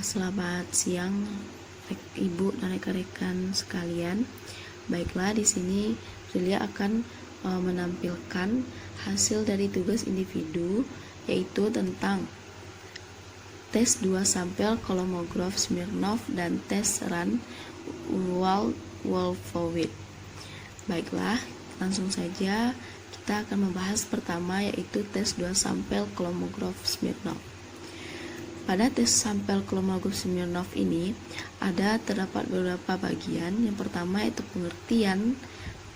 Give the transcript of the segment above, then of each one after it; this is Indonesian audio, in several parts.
Selamat siang, Ibu dan rekan-rekan sekalian. Baiklah, di sini Julia akan menampilkan hasil dari tugas individu, yaitu tentang tes 2 sampel kolomograf Smirnov dan tes run Wolfowitz. Baiklah, langsung saja kita akan membahas pertama, yaitu tes 2 sampel kolomograf Smirnov. Pada tes sampel kolomograf Smirnov ini terdapat beberapa bagian. Yang pertama yaitu pengertian,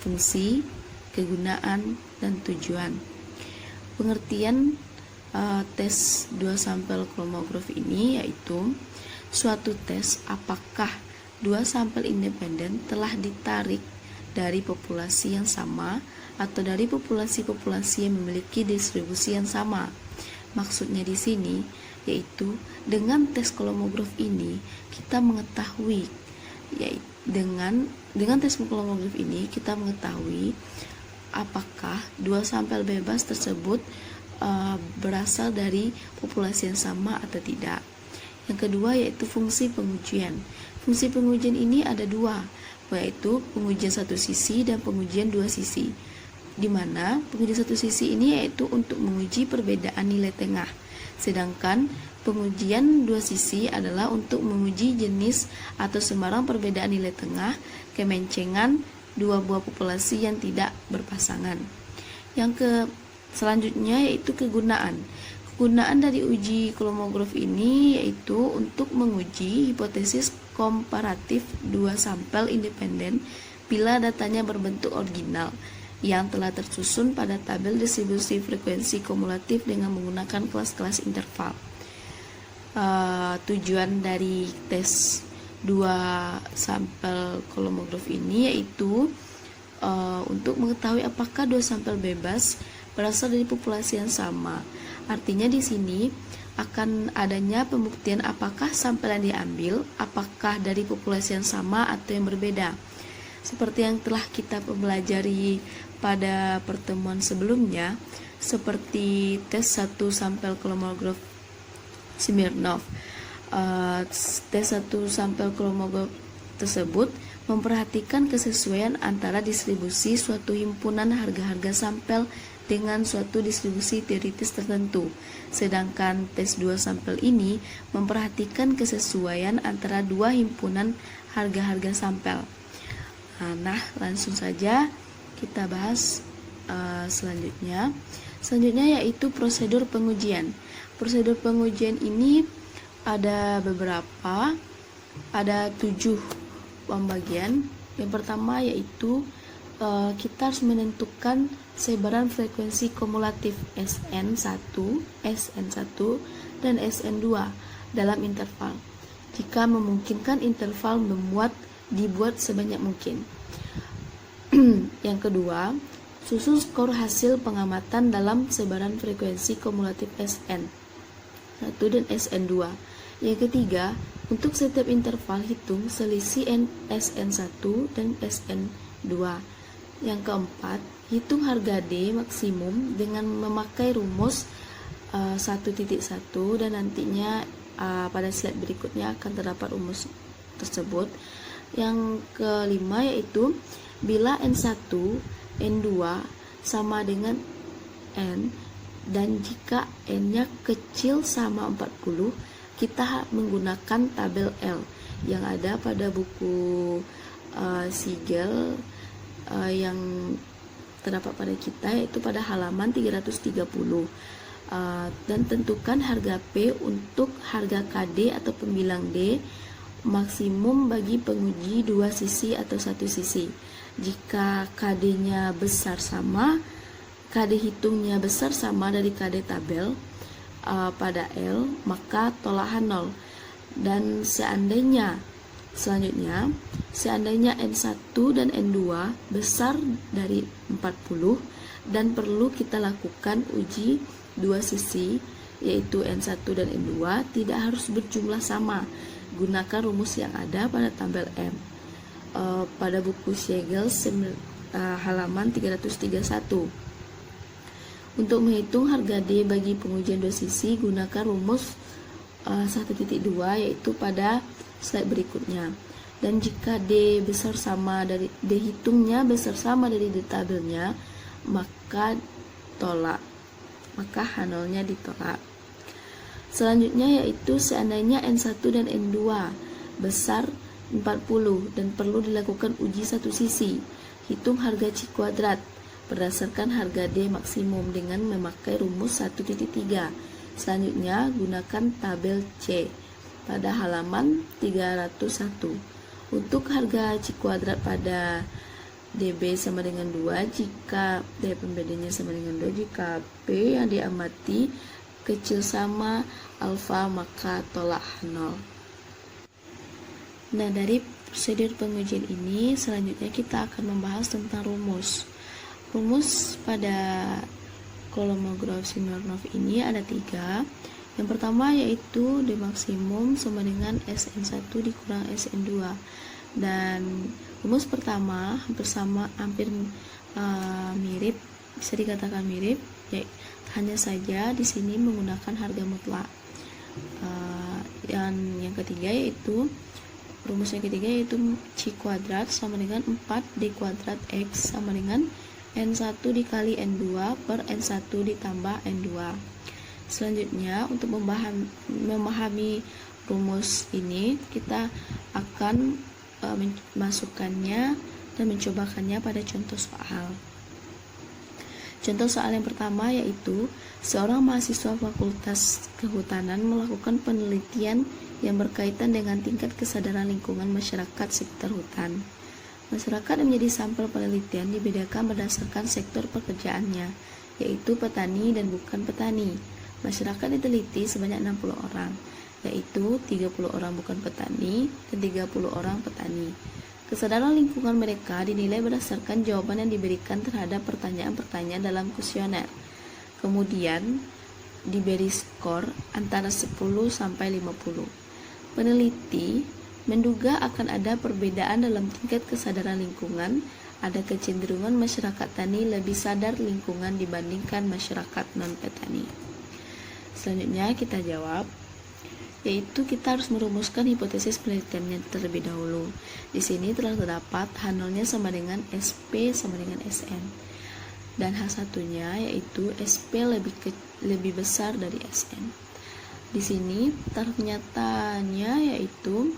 fungsi, kegunaan, dan tujuan. Pengertian tes 2 sampel kolomograf ini yaitu suatu tes apakah 2 sampel independen telah ditarik dari populasi yang sama atau dari populasi-populasi yang memiliki distribusi yang sama. Maksudnya di sini yaitu dengan tes kolomograf ini kita mengetahui dengan tes kolomograf ini kita mengetahui apakah 2 sampel bebas tersebut berasal dari populasi yang sama atau tidak. Yang kedua yaitu fungsi pengujian. Fungsi pengujian ini ada 2, yaitu pengujian satu sisi dan pengujian 2 sisi. Di mana pengujian satu sisi ini yaitu untuk menguji perbedaan nilai tengah, sedangkan pengujian 2 sisi adalah untuk menguji jenis atau sembarang perbedaan nilai tengah kemencengan 2 buah populasi yang tidak berpasangan. Selanjutnya yaitu kegunaan. Kegunaan dari uji kolomograf ini yaitu untuk menguji hipotesis komparatif 2 sampel independen bila datanya berbentuk original yang telah tersusun pada tabel distribusi frekuensi kumulatif dengan menggunakan kelas-kelas interval. Tujuan dari tes 2 sampel kolomograf ini yaitu untuk mengetahui apakah 2 sampel bebas berasal dari populasi yang sama. Artinya di sini akan adanya pembuktian apakah sampel yang diambil apakah dari populasi yang sama atau yang berbeda. Seperti yang telah kita pelajari pada pertemuan sebelumnya, seperti tes 1 sampel kolomograf Smirnov. Tes 1 sampel kolomograf tersebut memperhatikan kesesuaian antara distribusi suatu himpunan harga-harga sampel dengan suatu distribusi teoritis tertentu. Sedangkan tes 2 sampel ini memperhatikan kesesuaian antara 2 himpunan harga-harga sampel. Nah, langsung saja kita bahas selanjutnya. Selanjutnya yaitu prosedur pengujian. Prosedur pengujian ini ada beberapa, ada 7 pembagian. Yang pertama yaitu kita harus menentukan sebaran frekuensi kumulatif SN1, SN1, dan SN2 dalam interval. Jika memungkinkan interval dibuat sebanyak mungkin. Yang kedua, susun skor hasil pengamatan dalam sebaran frekuensi kumulatif SN1 dan SN2. Yang ketiga, untuk setiap interval hitung selisih SN1 dan SN2. Yang keempat, hitung harga D maksimum dengan memakai rumus 1.1 dan nantinya pada slide berikutnya akan terdapat rumus tersebut. Yang kelima yaitu bila N1, N2 sama dengan N dan jika N-nya kecil sama 40, kita menggunakan tabel L yang ada pada buku Sigel yang terdapat pada kita, yaitu pada halaman 330. Dan tentukan harga P untuk harga KD atau pembilang D maksimum bagi penguji 2 sisi atau 1 sisi. Jika KD-nya besar sama, KD hitungnya besar sama dari KD tabel pada L, maka tolakan 0. Dan seandainya N1 dan N2 besar dari 40 dan perlu kita lakukan uji 2 sisi, yaitu N1 dan N2 tidak harus berjumlah sama. Gunakan rumus yang ada pada tabel M pada buku Siegel halaman 331. Untuk menghitung harga D bagi pengujian 2 sisi, gunakan rumus 1.2 yaitu pada slide berikutnya. Dan jika D hitungnya besar sama dari D tabelnya, maka H0-nya ditolak. Selanjutnya yaitu seandainya N1 dan N2 besar 40 dan perlu dilakukan uji satu sisi, hitung harga C kuadrat berdasarkan harga D maksimum dengan memakai rumus 1.3. Selanjutnya gunakan tabel C pada halaman 301. Untuk harga C kuadrat pada DB sama dengan 2 jika D pembedanya sama dengan 2, jika P yang diamati kecil sama alfa maka tolak H0. Nah, dari prosedur pengujian ini selanjutnya kita akan membahas tentang rumus. Rumus pada kolomograf Smirnov ini ada 3. Yang pertama yaitu D maksimum sama dengan Sn1 dikurang Sn2. Dan rumus pertama hampir mirip, bisa dikatakan mirip, hanya saja di sini menggunakan harga mutlak. Yang ketiga yaitu rumus yang ketiga yaitu C kuadrat sama dengan 4D kuadrat X sama dengan N1 dikali N2 per N1 ditambah N2. Selanjutnya untuk memahami rumus ini kita akan memasukkannya dan mencobakannya pada contoh soal. Contoh soal yang pertama yaitu seorang mahasiswa Fakultas Kehutanan melakukan penelitian yang berkaitan dengan tingkat kesadaran lingkungan masyarakat sekitar hutan. Masyarakat yang menjadi sampel penelitian dibedakan berdasarkan sektor pekerjaannya, yaitu petani dan bukan petani. Masyarakat diteliti sebanyak 60 orang, yaitu 30 orang bukan petani dan 30 orang petani. Kesadaran lingkungan mereka dinilai berdasarkan jawaban yang diberikan terhadap pertanyaan-pertanyaan dalam kuesioner. Kemudian diberi skor antara 10 sampai 50. Peneliti menduga akan ada perbedaan dalam tingkat kesadaran lingkungan. Ada kecenderungan masyarakat tani lebih sadar lingkungan dibandingkan masyarakat non-petani. Selanjutnya kita jawab, yaitu kita harus merumuskan hipotesis penelitiannya terlebih dahulu. Di sini telah terdapat H0-nya sama dengan SP sama dengan SN. Dan H1-nya yaitu SP lebih besar dari SN. Di sini ternyatanya yaitu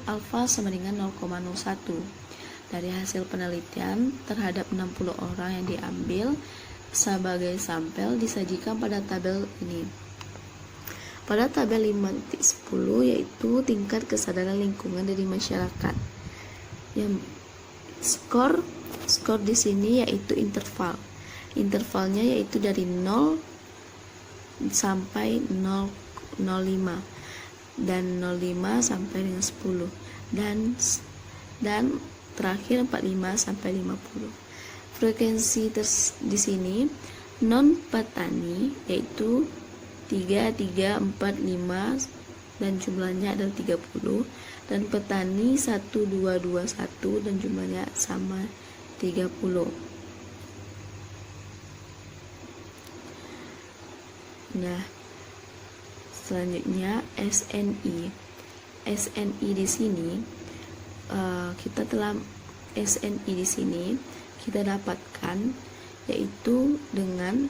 alfa sama dengan 0,01. Dari hasil penelitian terhadap 60 orang yang diambil sebagai sampel disajikan pada tabel ini. Pada tabel 5.10 yaitu tingkat kesadaran lingkungan dari masyarakat. Yang skor di sini yaitu interval. Intervalnya yaitu dari 0 sampai 0,05 dan 0,5 sampai dengan 10 dan terakhir 45 sampai 50. Frekuensi di sini non petani yaitu 3, 3, 4, 5 dan jumlahnya adalah 30, dan petani 1, 2, 2, 1 dan jumlahnya sama 30. Nah, selanjutnya SNI. SNI di sini kita dapatkan yaitu dengan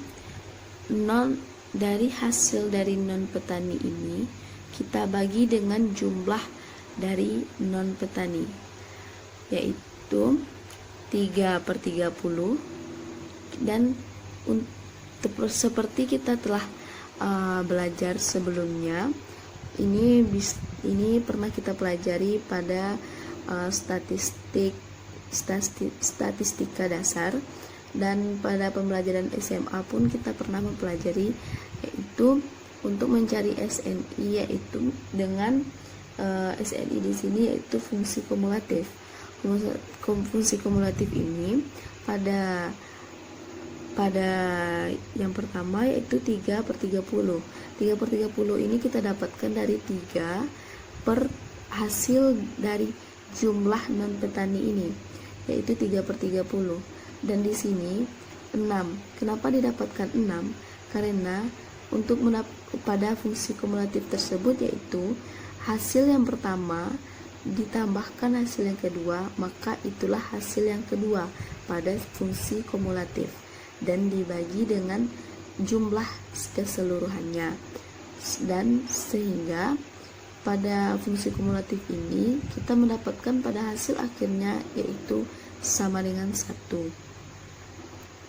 dari hasil dari non petani ini kita bagi dengan jumlah dari non petani yaitu 3/30, dan seperti kita telah belajar sebelumnya, ini pernah kita pelajari pada statistika dasar, dan pada pembelajaran SMA pun kita pernah mempelajari yaitu untuk mencari SNI yaitu dengan SNI di sini yaitu fungsi kumulatif. Fungsi kumulatif ini pada yang pertama yaitu 3/30. 3/30 ini kita dapatkan dari 3 per hasil dari jumlah non petani ini yaitu 3/30. Dan di sini 6. Kenapa didapatkan 6? Karena untuk pada fungsi kumulatif tersebut, yaitu hasil yang pertama ditambahkan hasil yang kedua, maka itulah hasil yang kedua pada fungsi kumulatif dan dibagi dengan jumlah keseluruhannya. Dan sehingga pada fungsi kumulatif ini kita mendapatkan pada hasil akhirnya yaitu sama dengan 1,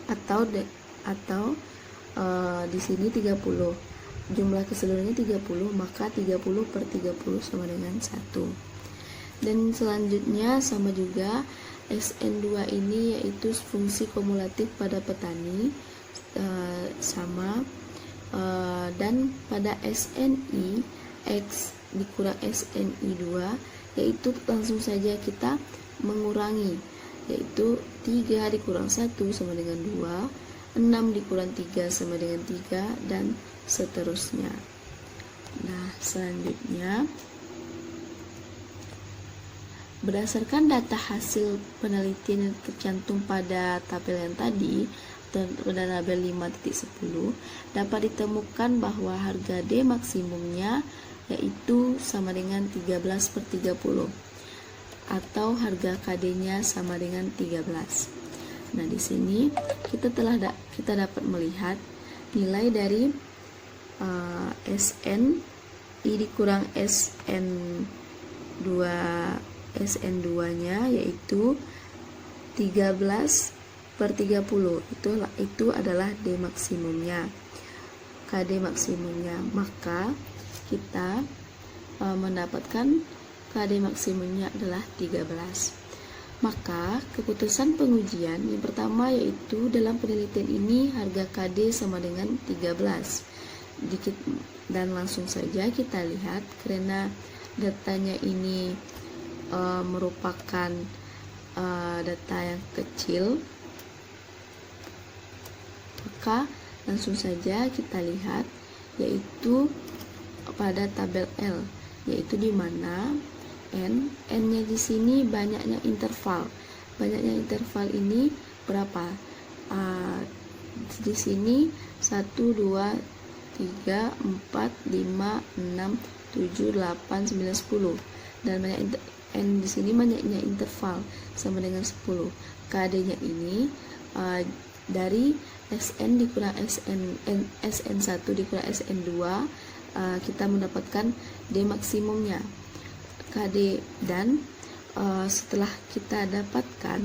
atau di sini 30, jumlah keseluruhannya 30, maka 30 per 30 sama dengan 1. Dan selanjutnya sama juga SN2 ini yaitu fungsi kumulatif pada petani, sama, dan pada SNI X dikurang SNI2 yaitu langsung saja kita mengurangi, yaitu 3 dikurang 1 sama dengan 2, 6 dikurang 3 sama dengan 3, dan seterusnya. Nah, selanjutnya berdasarkan data hasil penelitian yang tercantum pada tabel yang tadi, pada tabel 5.10, dapat ditemukan bahwa harga D maksimumnya yaitu sama dengan 13 per 30, atau harga KD-nya sama dengan 13. Nah, di sini kita dapat melihat nilai dari SN I dikurang SN2-nya yaitu 13 per 30, itu adalah D maksimumnya, KD maksimumnya. Maka kita mendapatkan KD maksimumnya adalah 13. Maka keputusan pengujian yang pertama yaitu dalam penelitian ini harga KD sama dengan 13. Dan langsung saja kita lihat karena datanya ini merupakan data yang kecil, maka langsung saja kita lihat yaitu pada tabel L, yaitu di mana N-nya di sini banyaknya interval. Banyaknya interval ini berapa? Di sini 1, 2, 3, 4, 5, 6, 7, 8, 9, 10. Dan banyak N di sini banyaknya interval sama dengan 10. KD-nya ini dari SN dikurang SN1 dikurang SN2, kita mendapatkan D maksimumnya KD. Dan setelah kita dapatkan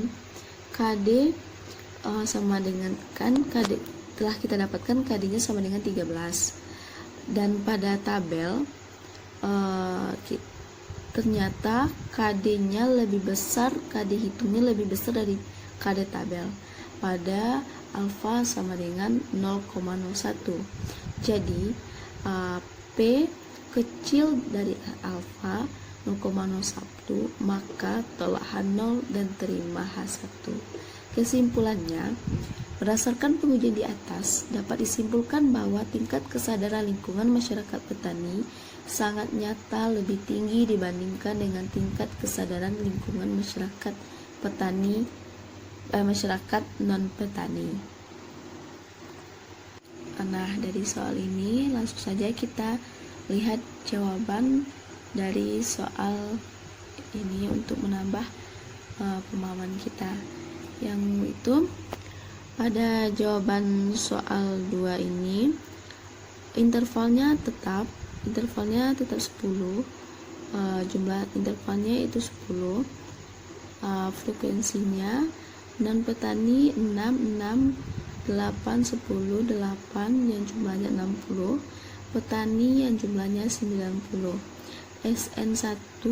KD sama dengan KD, telah kita dapatkan KD-nya sama dengan 13. Dan pada tabel ternyata KD-nya lebih besar, KD hitungnya lebih besar dari KD tabel pada alfa sama dengan 0,01. Jadi P kecil dari alfa 0,01, maka tolak H0 dan terima H1. Kesimpulannya, berdasarkan pengujian di atas, dapat disimpulkan bahwa tingkat kesadaran lingkungan masyarakat petani sangat nyata lebih tinggi dibandingkan dengan tingkat kesadaran lingkungan masyarakat petani, masyarakat non-petani. Nah, dari soal ini langsung saja kita lihat jawaban dari soal ini untuk menambah pemahaman kita. Yang itu pada jawaban soal 2 ini intervalnya tetap 10, jumlah intervalnya itu 10, frekuensinya non petani 6, 8, 10, 8 yang jumlahnya 60, petani yang jumlahnya 90. SN1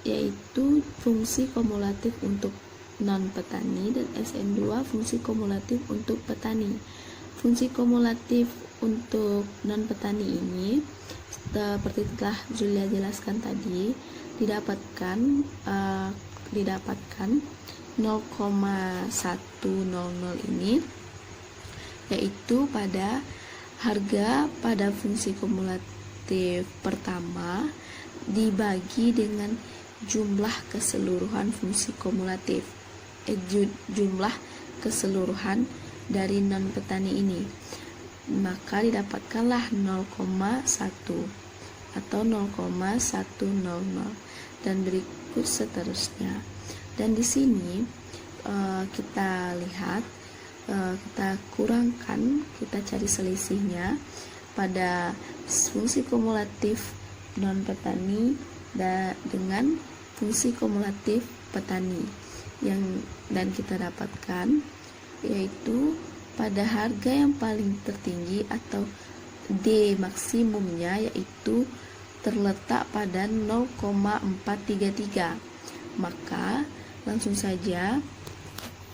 yaitu fungsi kumulatif untuk non petani dan SN2 fungsi kumulatif untuk petani. Fungsi kumulatif untuk non petani ini seperti telah Julia jelaskan tadi didapatkan 0,100 ini yaitu pada harga pada fungsi kumulatif pertama dibagi dengan jumlah keseluruhan fungsi kumulatif, jumlah keseluruhan dari non petani ini. maka didapatkanlah 0,1 atau 0,100 dan berikut seterusnya. Dan di sini kita lihat, kita kurangkan, kita cari selisihnya pada fungsi kumulatif non petani dengan fungsi kumulatif petani dan kita dapatkan yaitu pada harga yang paling tertinggi atau D maksimumnya yaitu terletak pada 0,433. Maka langsung saja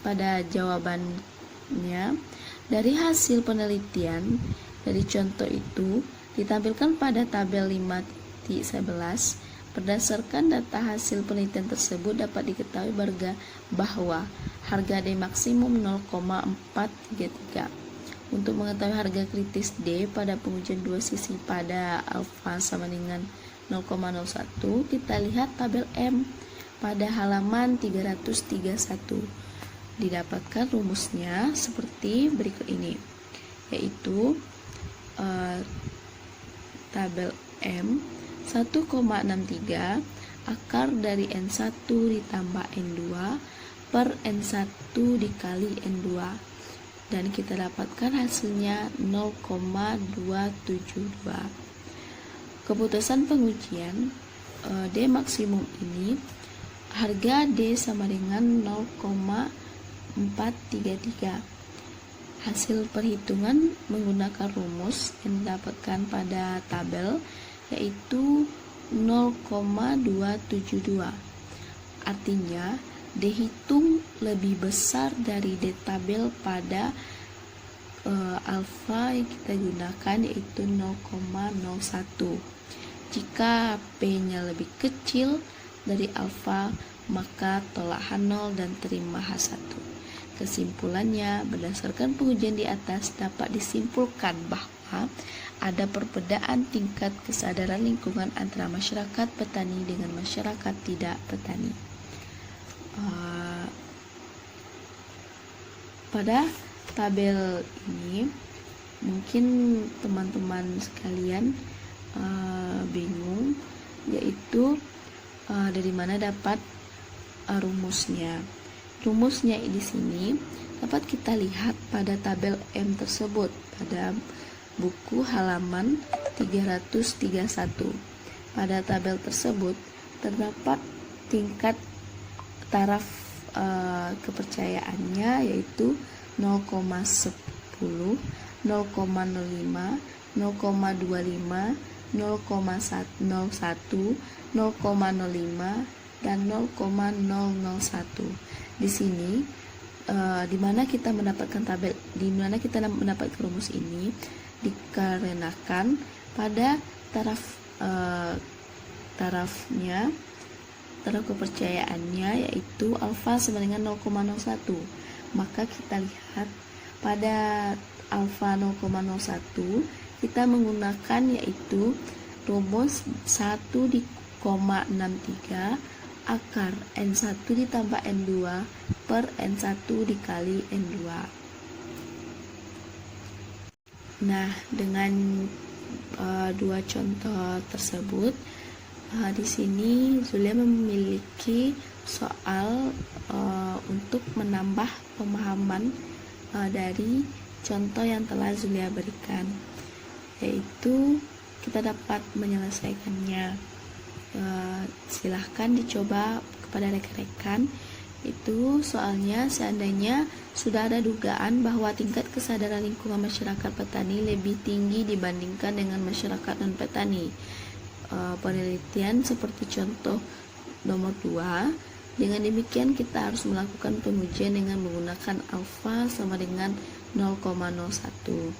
pada jawabannya, dari hasil penelitian dari contoh itu ditampilkan pada tabel 5.11. Berdasarkan data hasil penelitian tersebut dapat diketahui bahwa harga D maksimum 0,433. Untuk mengetahui harga kritis D pada pengujian dua sisi pada alfa sama dengan 0,01, kita lihat tabel M pada halaman 331. Didapatkan rumusnya seperti berikut ini, yaitu tabel M 1,63 akar dari N1 ditambah N2 per N1 dikali N2, dan kita dapatkan hasilnya 0,272. Keputusan pengujian D maksimum ini, harga D sama dengan 0,433. Hasil perhitungan menggunakan rumus yang didapatkan pada tabel yaitu 0,272. Artinya D hitung lebih besar dari D tabel pada alfa yang kita gunakan yaitu 0,01. Jika P-nya lebih kecil dari alfa, maka tolak H0 dan terima H1. Kesimpulannya, berdasarkan pengujian di atas dapat disimpulkan bahwa ada perbedaan tingkat kesadaran lingkungan antara masyarakat petani dengan masyarakat tidak petani. Pada tabel ini mungkin teman-teman sekalian bingung, yaitu dari mana dapat rumusnya. Rumusnya di sini dapat kita lihat pada tabel M tersebut pada buku halaman 331. Pada tabel tersebut terdapat tingkat taraf kepercayaannya yaitu 0,10, 0,05, 0,25, 0,01, 0,05 dan 0,001. Di sini di mana kita mendapatkan rumus ini dikarenakan pada taraf kepercayaannya yaitu alfa sama dengan 0,01. Maka kita lihat pada alfa 0,01 kita menggunakan yaitu rumus 1,63 akar N1 ditambah N2 per N1 dikali N2. Nah, dengan dua contoh tersebut, di sini Zulia memiliki soal untuk menambah pemahaman dari contoh yang telah Zulia berikan, yaitu kita dapat menyelesaikannya. Silahkan dicoba kepada rekan-rekan. Itu soalnya seandainya sudah ada dugaan bahwa tingkat kesadaran lingkungan masyarakat petani lebih tinggi dibandingkan dengan masyarakat non petani. Penelitian seperti contoh nomor 2. Dengan demikian kita harus melakukan pengujian dengan menggunakan alfa sama dengan 0,01.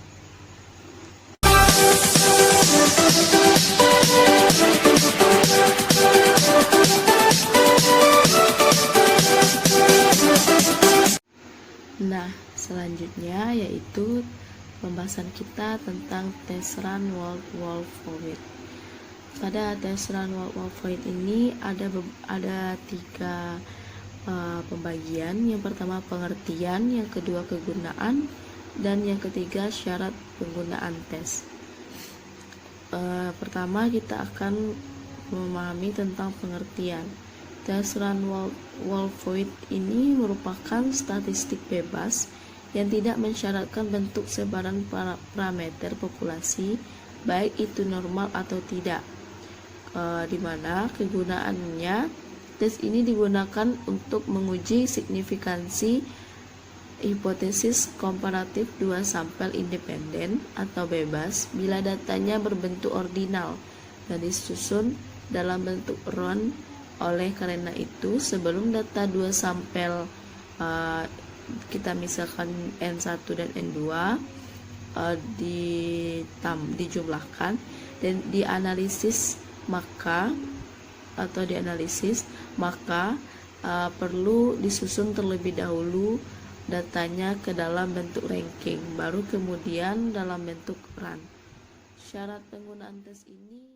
Nah, selanjutnya yaitu pembahasan kita tentang tes run wall fluid. Pada tes run wall fluid ini ada 3 pembagian. Yang pertama pengertian, yang kedua kegunaan, Dan yang ketiga, syarat penggunaan tes. Pertama, kita akan memahami tentang pengertian. Tes Run-Wolfowitz ini merupakan statistik bebas yang tidak mensyaratkan bentuk sebaran parameter populasi, baik itu normal atau tidak. Di mana kegunaannya, tes ini digunakan untuk menguji signifikansi hipotesis komparatif dua sampel independen atau bebas bila datanya berbentuk ordinal dan disusun dalam bentuk run. Oleh karena itu, sebelum data dua sampel kita misalkan N1 dan N2 dijumlahkan dan dianalisis, maka perlu disusun terlebih dahulu datanya ke dalam bentuk ranking, baru kemudian dalam bentuk run. Syarat penggunaan tes ini.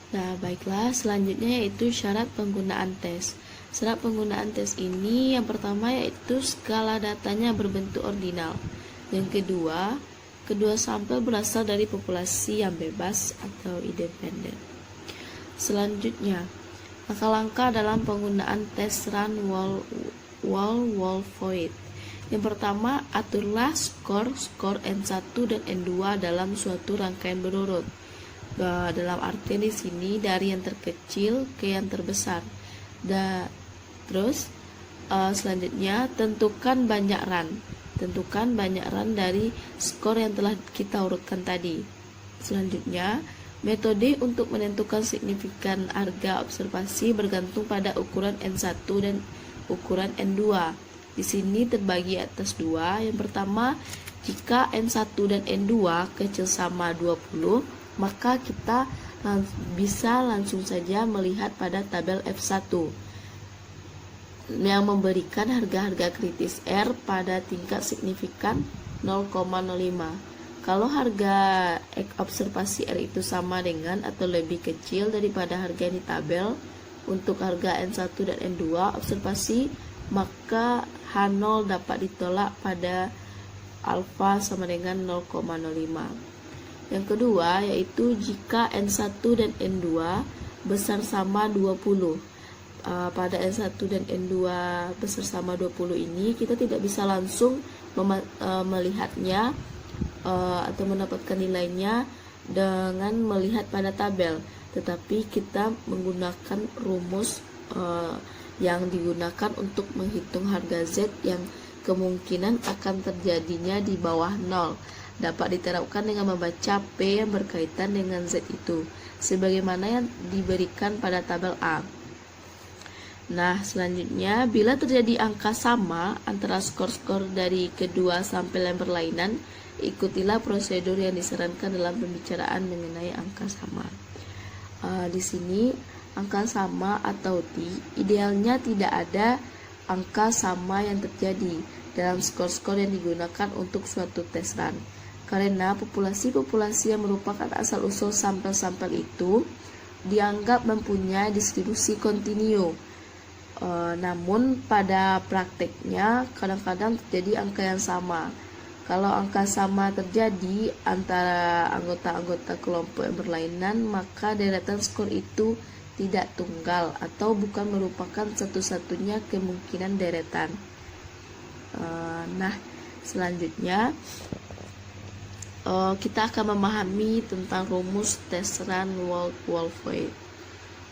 Nah, baiklah, selanjutnya yaitu syarat penggunaan tes. Syarat penggunaan tes ini yang pertama yaitu skala datanya berbentuk ordinal. Yang kedua sampel berasal dari populasi yang bebas atau independen. Selanjutnya, langkah-langkah dalam penggunaan tes Run-Wolfowitz. Yang pertama, aturlah skor N1 dan N2 dalam suatu rangkaian berurut. Dalam artian di sini dari yang terkecil ke yang terbesar. Terus selanjutnya tentukan banyak run dari skor yang telah kita urutkan tadi. Selanjutnya, metode untuk menentukan signifikan harga observasi bergantung pada ukuran N1 dan ukuran N2. Di sini terbagi atas dua. Yang pertama, jika N1 dan N2 kecil sama 20, maka kita bisa langsung saja melihat pada tabel F1 yang memberikan harga-harga kritis R pada tingkat signifikan 0,05. Kalau harga observasi R itu sama dengan atau lebih kecil daripada harga di tabel untuk harga N1 dan N2 observasi, maka H0 dapat ditolak pada alfa sama dengan 0,05. Yang kedua yaitu jika N1 dan N2 besar sama 20. Pada N1 dan N2 besar sama 20 ini kita tidak bisa langsung melihatnya atau mendapatkan nilainya dengan melihat pada tabel, tetapi kita menggunakan rumus yang digunakan untuk menghitung harga Z yang kemungkinan akan terjadinya di bawah 0. Dapat diterapkan dengan membaca P yang berkaitan dengan Z itu, sebagaimana yang diberikan pada tabel A. Nah, selanjutnya, bila terjadi angka sama antara skor-skor dari kedua sampel yang berlainan, ikutilah prosedur yang disarankan dalam pembicaraan mengenai angka sama. Di sini, angka sama atau T, idealnya tidak ada angka sama yang terjadi dalam skor-skor yang digunakan untuk suatu tes run. Karena populasi-populasi yang merupakan asal-usul sampel-sampel itu dianggap mempunyai distribusi kontinu. Namun pada prakteknya kadang-kadang terjadi angka yang sama. Kalau angka sama terjadi antara anggota-anggota kelompok yang berlainan, maka deretan skor itu tidak tunggal atau bukan merupakan satu-satunya kemungkinan deretan. Nah, selanjutnya kita akan memahami tentang rumus tes Run-Wolfowitz.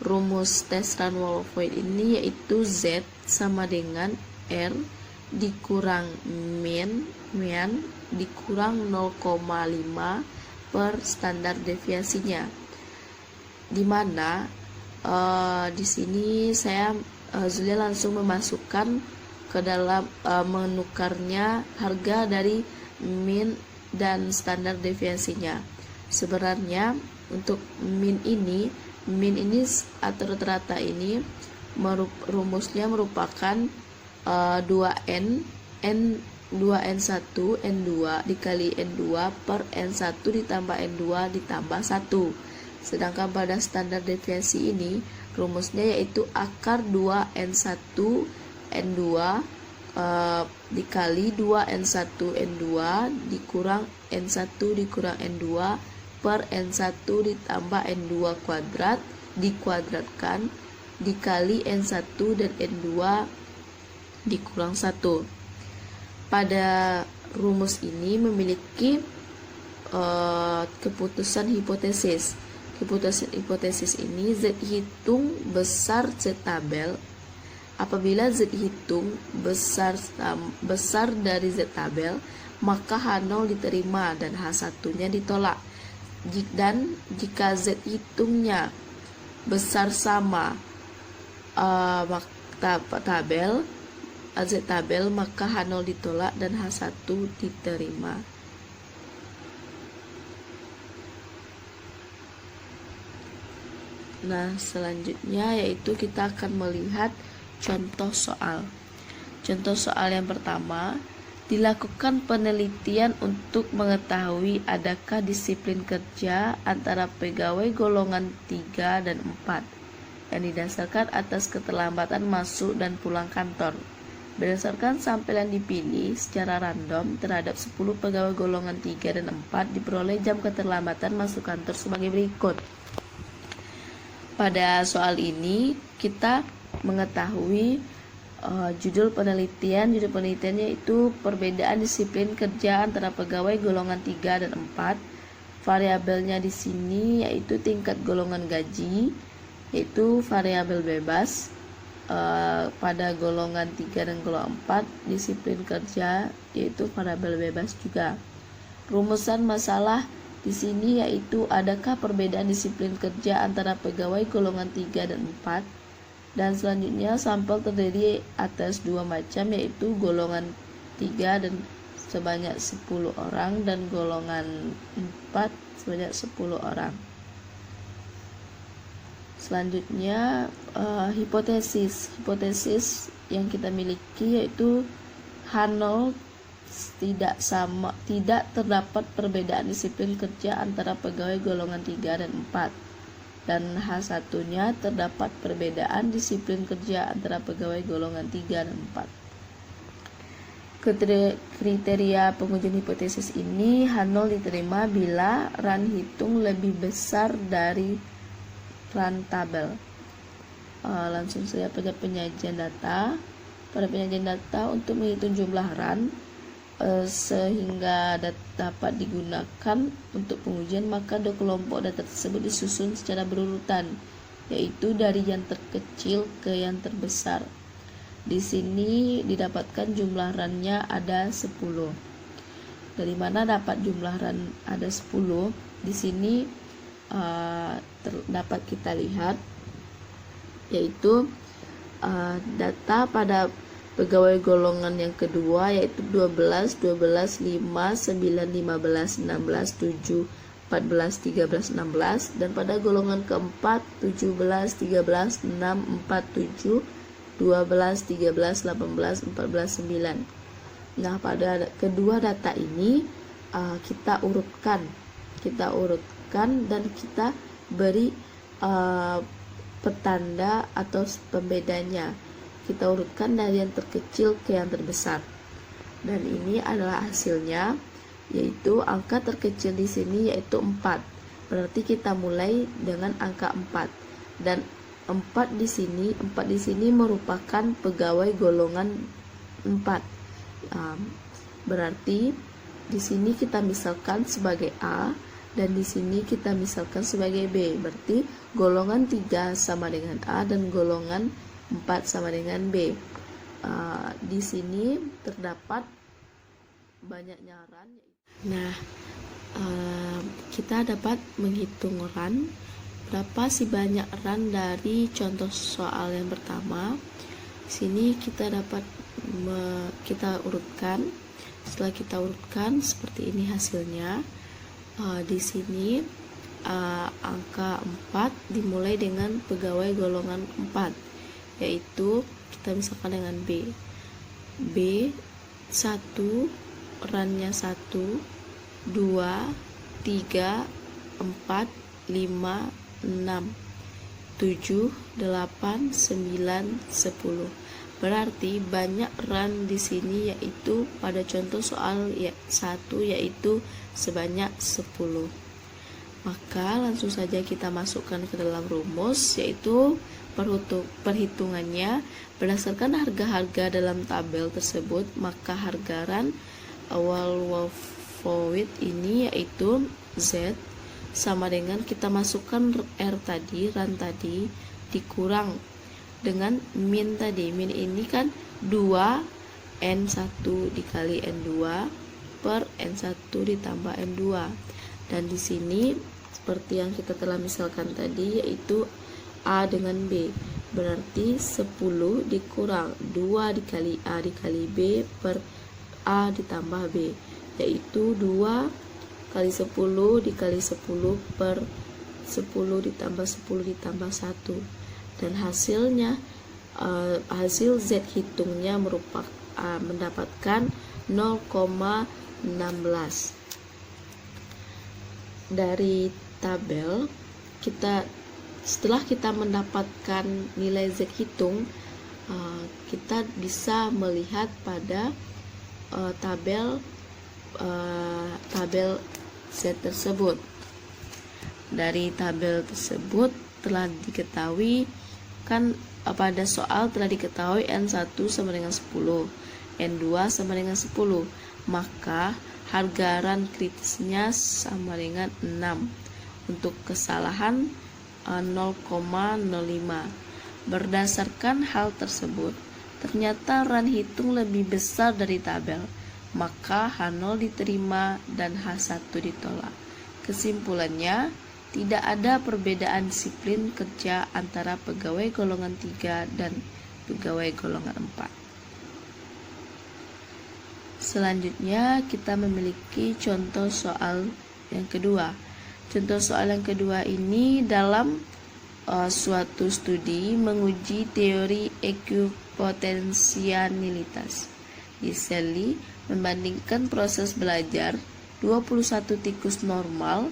Rumus tes Run-Wolfowitz ini yaitu Z sama dengan R dikurang min dikurang 0,5 per standar deviasinya. Dimana di sini saya Zulia langsung memasukkan ke dalam menukarnya harga dari min dan standar deviasinya. Sebenarnya untuk min ini atau rata-rata ini rumusnya merupakan 2N1 N2 dikali N2 per N1 ditambah N2 ditambah 1. Sedangkan pada standar deviasi ini rumusnya yaitu akar 2N1 N2 dikali 2N1 N2 dikurang N1 dikurang N2 per N1 ditambah N2 kuadrat dikuadratkan dikali N1 dan N2 dikurang 1. Pada rumus ini memiliki keputusan hipotesis. Keputusan hipotesis ini Z hitung besar Z tabel. Apabila Z hitung besar dari Z tabel, maka H0 diterima dan H1-nya ditolak. Dan jika Z hitungnya besar sama Z tabel, maka H0 ditolak dan H1 diterima. Nah, selanjutnya yaitu kita akan melihat contoh soal. Contoh soal yang pertama, dilakukan penelitian untuk mengetahui adakah disiplin kerja antara pegawai golongan 3 dan 4 yang didasarkan atas keterlambatan masuk dan pulang kantor. Berdasarkan sampel yang dipilih secara random terhadap 10 pegawai golongan 3 dan 4 diperoleh jam keterlambatan masuk kantor sebagai berikut. Pada soal ini kita mengetahui judul penelitiannya itu perbedaan disiplin kerja antara pegawai golongan 3 dan 4. Variabelnya di sini yaitu tingkat golongan gaji, yaitu variabel bebas. Pada golongan 3 dan golongan 4 disiplin kerja yaitu variabel bebas juga. Rumusan masalah di sini yaitu adakah perbedaan disiplin kerja antara pegawai golongan 3 dan 4. Dan selanjutnya sampel terdiri atas dua macam yaitu golongan 3 dan sebanyak 10 orang dan golongan 4 sebanyak 10 orang. Selanjutnya hipotesis yang kita miliki yaitu H0 tidak terdapat perbedaan disiplin kerja antara pegawai golongan 3 dan 4, dan H1-nya terdapat perbedaan disiplin kerja antara pegawai golongan 3 dan 4. Kriteria pengujian hipotesis ini H0 diterima bila run hitung lebih besar dari run tabel. Langsung saja pada penyajian data. Pada penyajian data untuk menghitung jumlah run sehingga dapat digunakan untuk pengujian, maka dua kelompok data tersebut disusun secara berurutan, yaitu dari yang terkecil ke yang terbesar. Di sini didapatkan jumlah run-nya ada 10. Dari mana dapat jumlah run ada 10? Di sini dapat kita lihat yaitu data pada pegawai golongan yang kedua yaitu 12, 12, 5, 9, 15, 16, 7, 14, 13, 16, dan pada golongan keempat 17, 13, 6, 4, 7, 12, 13, 18, 14, 9. Nah, pada kedua data ini kita urutkan dan kita beri petanda atau pembedanya. Kita urutkan dari yang terkecil ke yang terbesar. Dan ini adalah hasilnya, yaitu angka terkecil di sini yaitu 4. Berarti kita mulai dengan angka 4. Dan 4 di sini merupakan pegawai golongan 4. Berarti di sini kita misalkan sebagai A dan di sini kita misalkan sebagai B. Berarti golongan 3 sama dengan A dan golongan 4 sama dengan B. Di sini terdapat banyaknya run. Nah, kita dapat menghitung run. Berapa sih banyak run dari contoh soal yang pertama? Di sini kita dapat kita urutkan. Setelah kita urutkan seperti ini hasilnya. Di sini angka 4 dimulai dengan pegawai golongan 4. Yaitu kita misalkan dengan B 1 runnya 1, 2, 3, 4, 5, 6, 7, 8, 9, 10. Berarti banyak run di sini, yaitu pada contoh soal 1 yaitu sebanyak 10. Maka langsung saja kita masukkan ke dalam rumus, yaitu perhitungannya berdasarkan harga-harga dalam tabel tersebut. Maka harga run awal fluid ini yaitu Z sama dengan kita masukkan R tadi, run tadi, dikurang dengan min tadi. Min ini kan 2N1 dikali N2 per N1 ditambah N2. Dan di sini seperti yang kita telah misalkan tadi, yaitu A dengan B. Berarti 10 dikurang 2 dikali A dikali B per A ditambah B, yaitu 2 kali 10 dikali 10 per 10 ditambah 10 ditambah 1. Dan hasilnya hasil Z hitungnya mendapatkan 0,16. Dari tabel setelah kita mendapatkan nilai Z hitung, kita bisa melihat pada tabel Z tersebut. Dari tabel tersebut telah diketahui kan, pada soal telah diketahui N1 sama dengan 10, N2 sama dengan 10, maka harga run kritisnya sama dengan 6. Untuk kesalahan 0,05. Berdasarkan hal tersebut, ternyata run hitung lebih besar dari tabel, maka H0 diterima dan H1 ditolak. Kesimpulannya, tidak ada perbedaan disiplin kerja antara pegawai golongan 3 dan pegawai golongan 4. Selanjutnya kita memiliki contoh soal yang kedua. Contoh soal yang kedua ini dalam suatu studi menguji teori ekuipotensialitas. Giseli membandingkan proses belajar 21 tikus normal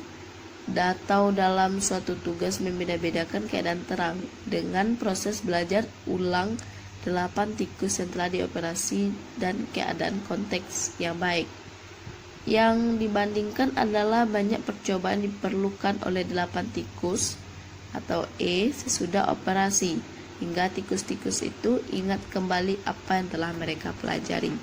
atau dalam suatu tugas membeda-bedakan keadaan terang dengan proses belajar ulang 8 tikus yang telah dioperasi dan keadaan konteks yang baik. Yang dibandingkan adalah banyak percobaan diperlukan oleh 8 tikus atau E sesudah operasi, hingga tikus-tikus itu ingat kembali apa yang telah mereka pelajari.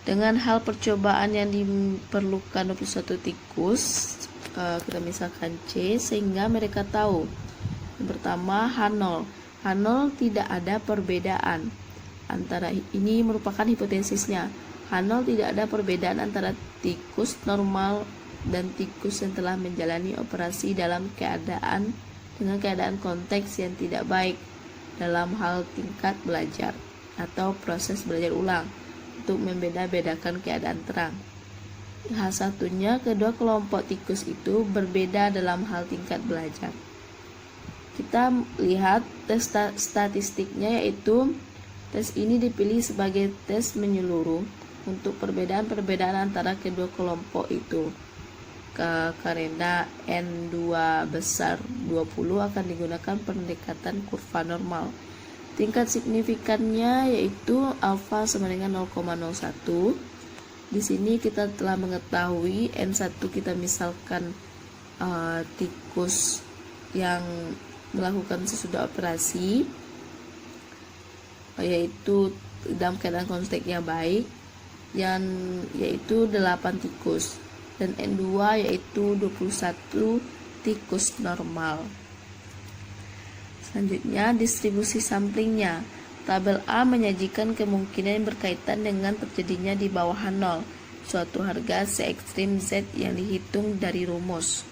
Dengan hal percobaan yang diperlukan 21 tikus, kita misalkan C, sehingga mereka tahu. Yang pertama H0. H0 tidak ada perbedaan antara, ini merupakan hipotesisnya. H0 tidak ada perbedaan antara tikus normal dan tikus yang telah menjalani operasi dalam keadaan dengan keadaan konteks yang tidak baik dalam hal tingkat belajar atau proses belajar ulang untuk membeda-bedakan keadaan terang. H1-nya, kedua kelompok tikus itu berbeda dalam hal tingkat belajar. Kita lihat tes statistiknya, yaitu tes ini dipilih sebagai tes menyeluruh untuk perbedaan-perbedaan antara kedua kelompok itu. Karena N2 besar 20 akan digunakan pendekatan kurva normal. Tingkat signifikannya yaitu alfa sama dengan 0,01. Di sini kita telah mengetahui N1 kita misalkan tikus yang melakukan sesudah operasi, yaitu dalam keadaan konteksnya baik, yang yaitu 8 tikus, dan N2 yaitu 21 tikus normal. Selanjutnya distribusi samplingnya. Tabel A menyajikan kemungkinan yang berkaitan dengan terjadinya di bawah 0 suatu harga se ekstrim Z yang dihitung dari rumus.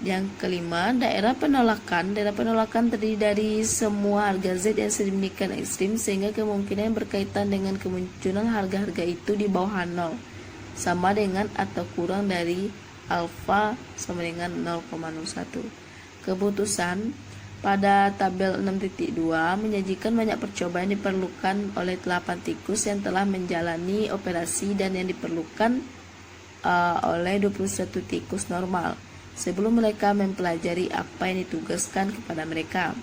Yang kelima, daerah penolakan. Daerah penolakan terdiri dari semua harga Z yang sedemikian ekstrim sehingga kemungkinan berkaitan dengan kemunculan harga-harga itu di bawah 0 sama dengan atau kurang dari alfa sama dengan 0,01. Keputusan pada tabel 6.2 menyajikan banyak percobaan yang diperlukan oleh 8 tikus yang telah menjalani operasi dan yang diperlukan oleh 21 tikus normal sebelum mereka mempelajari apa yang ditugaskan kepada mereka.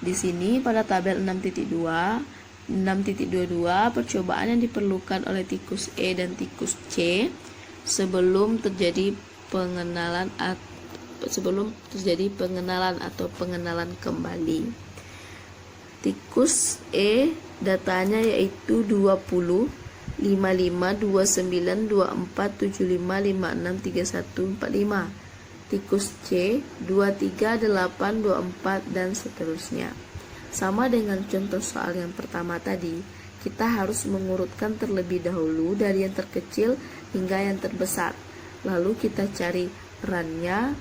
Di sini pada tabel 6.22 percobaan yang diperlukan oleh tikus E dan tikus C sebelum terjadi pengenalan atau pengenalan kembali. Tikus E datanya yaitu 20, 55, 29, 24, 75, 56, 31, 45. Tikus C 23, 8, 24 dan seterusnya. Sama dengan contoh soal yang pertama tadi, kita harus mengurutkan terlebih dahulu dari yang terkecil hingga yang terbesar. Lalu kita cari runnya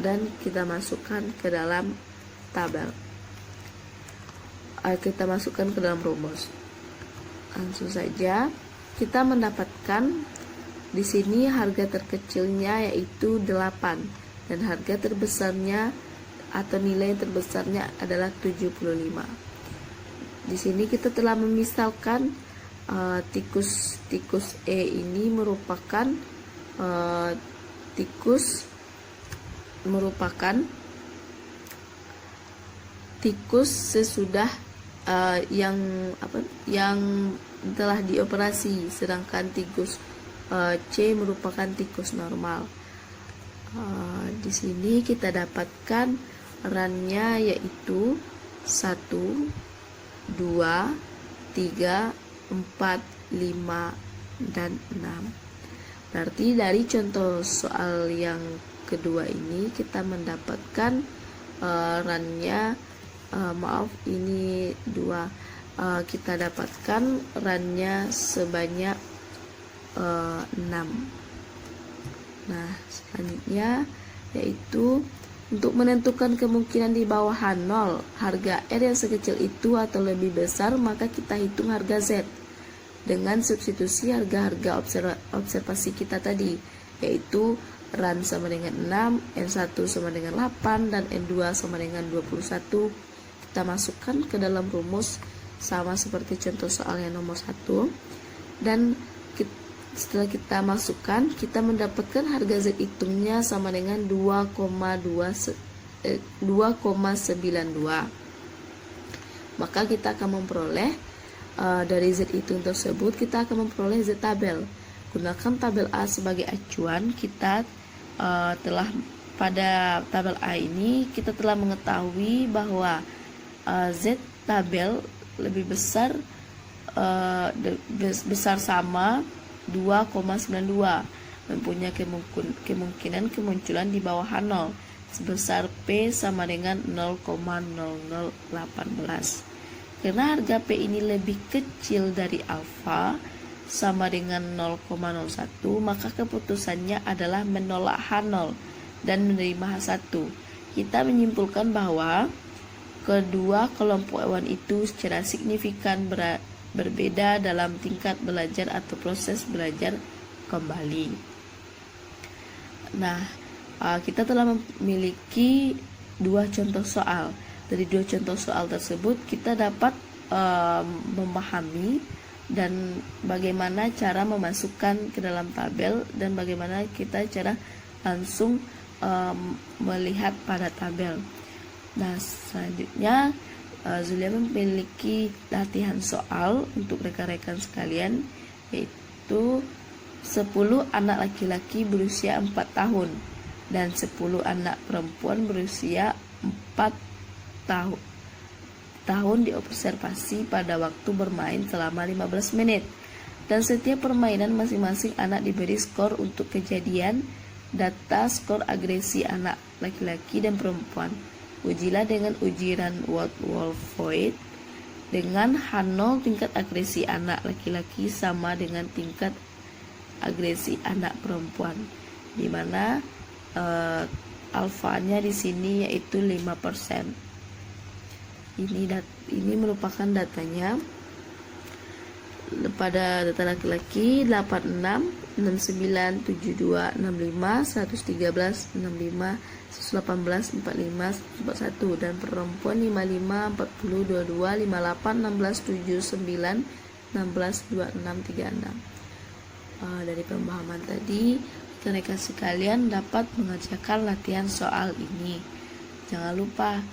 dan kita masukkan ke dalam tabel. Kita masukkan ke dalam rumus. Langsung saja kita mendapatkan di sini harga terkecilnya yaitu 8 dan harga terbesarnya atau nilai yang terbesarnya adalah 75. Di sini kita telah memisalkan tikus E ini merupakan tikus sesudah yang telah dioperasi, sedangkan tikus C merupakan tikus normal. Di sini kita dapatkan runnya yaitu 1, 2, 3, 4, 5, dan 6. Berarti dari contoh soal yang kedua ini kita mendapatkan runnya ini 2, kita dapatkan runnya sebanyak 6. Nah, selanjutnya yaitu untuk menentukan kemungkinan di bawah H0 harga R yang sekecil itu atau lebih besar, maka kita hitung harga Z dengan substitusi harga-harga observasi kita tadi, yaitu run sama dengan 6, N1 sama dengan 8, dan N2 sama dengan 21. Kita masukkan ke dalam rumus sama seperti contoh soal yang nomor 1, dan setelah kita masukkan, kita mendapatkan harga Z hitungnya sama dengan 2,92. Maka kita akan memperoleh dari Z hitung tersebut, kita akan memperoleh Z tabel. Gunakan tabel A sebagai acuan. Kita telah pada tabel A ini kita telah mengetahui bahwa Z tabel lebih besar sama 2,92, mempunyai kemungkinan kemunculan di bawah H0 sebesar P sama dengan 0,0018. Karena harga P ini lebih kecil dari alfa sama dengan 0,01, maka keputusannya adalah menolak H0 dan menerima H1. Kita menyimpulkan bahwa kedua kelompok hewan itu secara signifikan berbeda dalam tingkat belajar atau proses belajar kembali. Nah, kita telah memiliki 2 contoh soal. Dari 2 contoh soal tersebut kita dapat memahami dan bagaimana cara memasukkan ke dalam tabel dan bagaimana kita cara langsung melihat pada tabel. Nah, selanjutnya Zulia memiliki latihan soal untuk rekan-rekan sekalian, yaitu 10 anak laki-laki berusia 4 tahun dan 10 anak perempuan berusia 4 tahun diobservasi pada waktu bermain selama 15 menit. Dan setiap permainan masing-masing anak diberi skor untuk kejadian, data skor agresi anak laki-laki dan perempuan. Ujilah dengan ujian Wolf-Voigt dengan H0 tingkat agresi anak laki-laki sama dengan tingkat agresi anak perempuan, di mana alfanya di sini yaitu 5%. Ini merupakan datanya. Pada data laki-laki 86, 69, 72, 65, 113, 65, 118, 45, 141, dan perempuan 55, 40, 22, 58, 16, 79, 16, 26, 36. Dari pemahaman tadi, rekan-rekan sekalian dapat mengerjakan latihan soal ini. Jangan lupa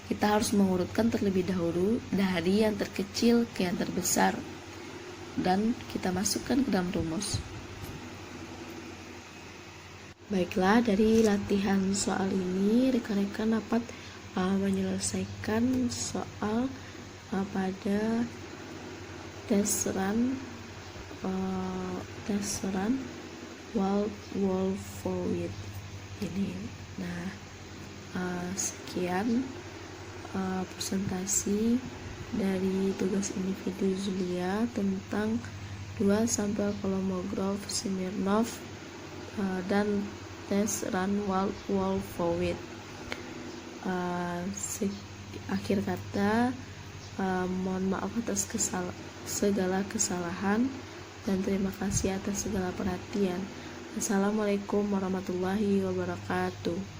kita harus mengurutkan terlebih dahulu dari yang terkecil ke yang terbesar, dan kita masukkan ke dalam rumus. Baiklah, dari latihan soal ini rekan-rekan dapat menyelesaikan soal pada tes run Wolfowitz ini. Nah, sekian presentasi dari tugas individu Zulia tentang 2 sampel kolomograf Smirnov dan tes run Wolfowitz. Akhir kata, mohon maaf atas segala kesalahan dan terima kasih atas segala perhatian. Assalamualaikum warahmatullahi wabarakatuh.